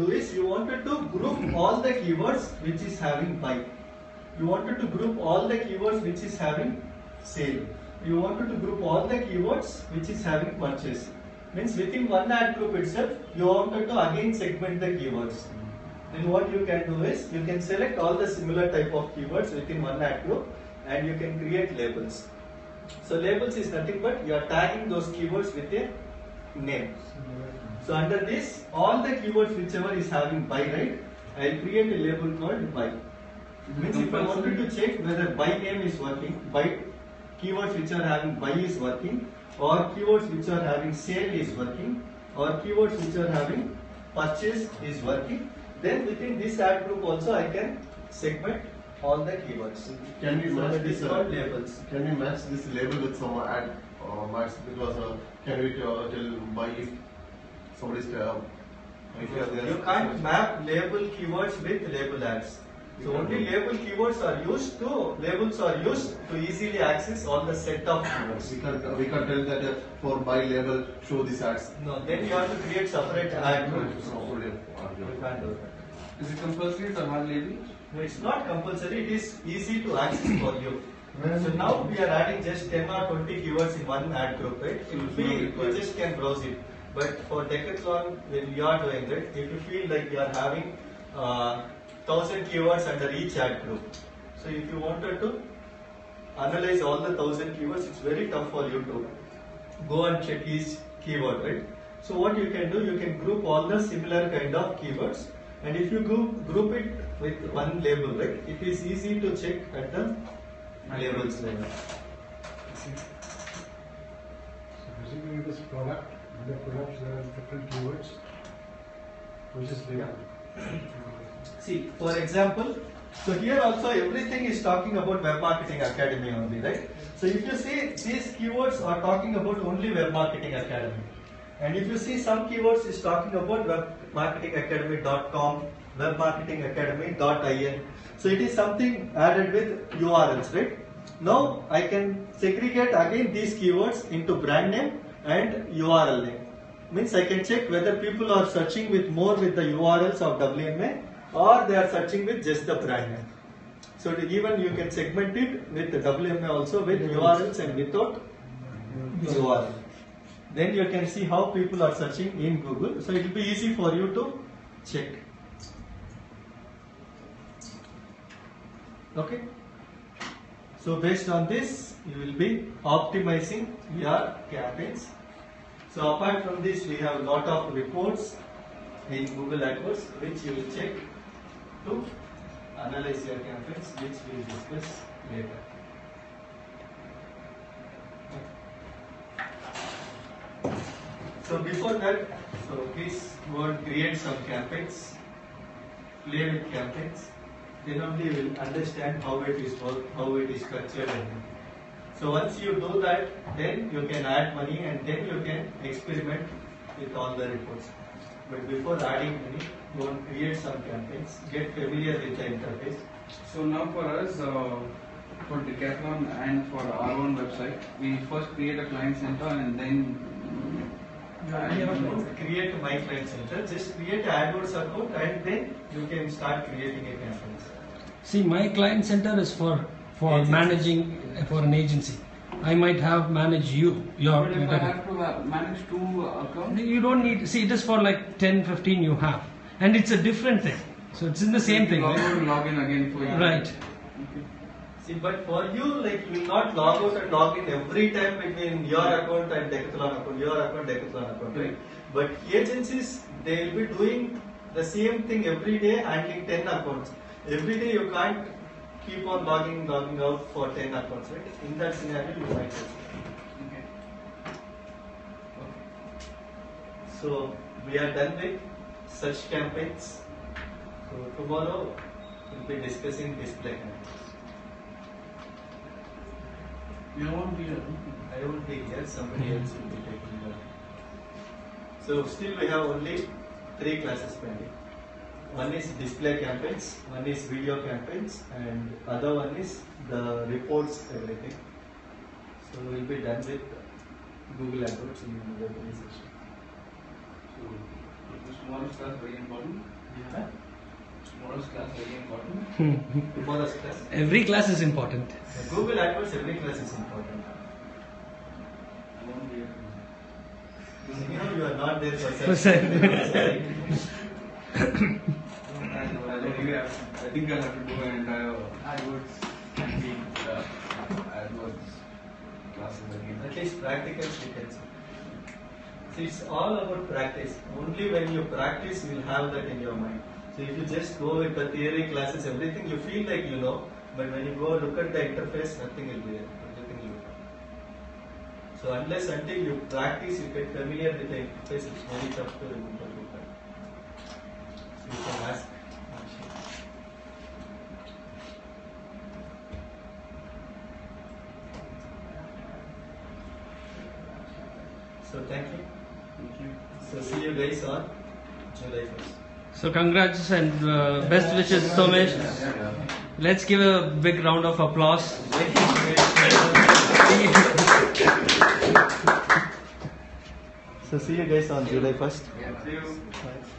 do is you wanted to group all the keywords which is having buy. You wanted to group all the keywords which is having sale. You wanted to group all the keywords which is having purchase. Means within one ad group itself, you wanted to again segment the keywords. Then what you can do is you can select all the similar type of keywords within one ad group and you can create labels. So labels is nothing but you are tagging those keywords with a name. So under this, all the keywords whichever is having buy, right, I will create a label called buy. Means if I wanted to check whether buy name is working, buy keywords which are having buy is working, or keywords which are having sale is working, or keywords which are having purchase is working, then within this ad group also I can segment all the keywords. Can we match this labels? Can we match this label with some ad match, because can we tell buy if somebody's you can't map label keywords with label ads. So only label keywords are used to, labels are used to easily access all the set of keywords. We can't tell that for buy label show these ads. No, then you have to create separate ad groups. You can't do that. Is it compulsory to have label? No, it's not compulsory, it is easy to access for you. So now we are adding just 10 or 20 keywords in one ad group, right? You just can browse it. But for Decathlon, when you are doing that, if you feel like you are having 1000 keywords under each ad group. So if you wanted to analyze all the 1000 keywords, it's very tough for you to go and check each keyword, right? So what you can do, you can group all the similar kind of keywords, and if you group it with one label, right, it is easy to check at the labels level. So basically this product, in the products there are different keywords, which is label. See, for example, so here also everything is talking about Web Marketing Academy only, right? So if you see, these keywords are talking about only Web Marketing Academy. And if you see some keywords is talking about webmarketingacademy.com, webmarketingacademy.in. So it is something added with URLs, right? Now I can segregate again these keywords into brand name and URL name. Means I can check whether people are searching with more with the URLs of WMA or they are searching with just the brand name. So even you can segment it with the WMA also with URLs and without URL. Then you can see how people are searching in Google. So it will be easy for you to check. Okay. So based on this, you will be optimizing your campaigns. So apart from this, we have a lot of reports in Google AdWords which you will check to analyze your campaigns, which we will discuss later. So before that, so please go and create some campaigns, play with campaigns. Then only you will understand how it is work, how it is structured. So once you do that, then you can add money and then you can experiment with all the reports. But before adding money, go and create some campaigns, get familiar with the interface. So now for us, for Decathlon and for our own website, we first create a client center and then don't create My Client Center, just create an AdWords account and then you can start creating a campaign. See, My Client Center is for managing for an agency. I might have managed you. But if I have to manage 2 accounts? You don't need, see, it is for like 10, 15 you have. And it's a different thing. So it's in the same thing. Log in again for you. Right. Okay. See, but for you, like you will not log out and log in every time between your account and Decathlon account, your account, Decathlon account, right? But agencies, they will be doing the same thing every day, handling 10 accounts. Every day you can't keep on logging out for 10 accounts, right? In that scenario, you might just. Okay. So we are done with such campaigns. So tomorrow we'll be discussing display campaigns. You won't be here. I won't be here, somebody else will be taking that. So still we have only 3 classes pending. One is display campaigns, one is video campaigns, and other one is the reports, everything. So we'll be done with Google AdWords in the session. So Tomorrow's class very important. Huh? Tomorrow's class very important. Tomorrow's class. Every class is important. Google AdWords, every class is important. I won't be able You know you are not there for For such. Anyway, I think I'll have to do an entire AdWords AdWords classes again. At least practicals you can see. See, it's all about practice. Only when you practice, you will have that in your mind. So if you just go with the theory classes, everything you feel like you know, but when you go look at the interface, nothing will be there. Everything you know. So unless until you practice, you get familiar with the interface, it's very tough to remember Google. You can ask. So thank you. Thank you. So see you guys on July 1st. So congrats and best wishes, Somesh. Let's give a big round of applause. So see you guys on July 1st. Thank you. Bye.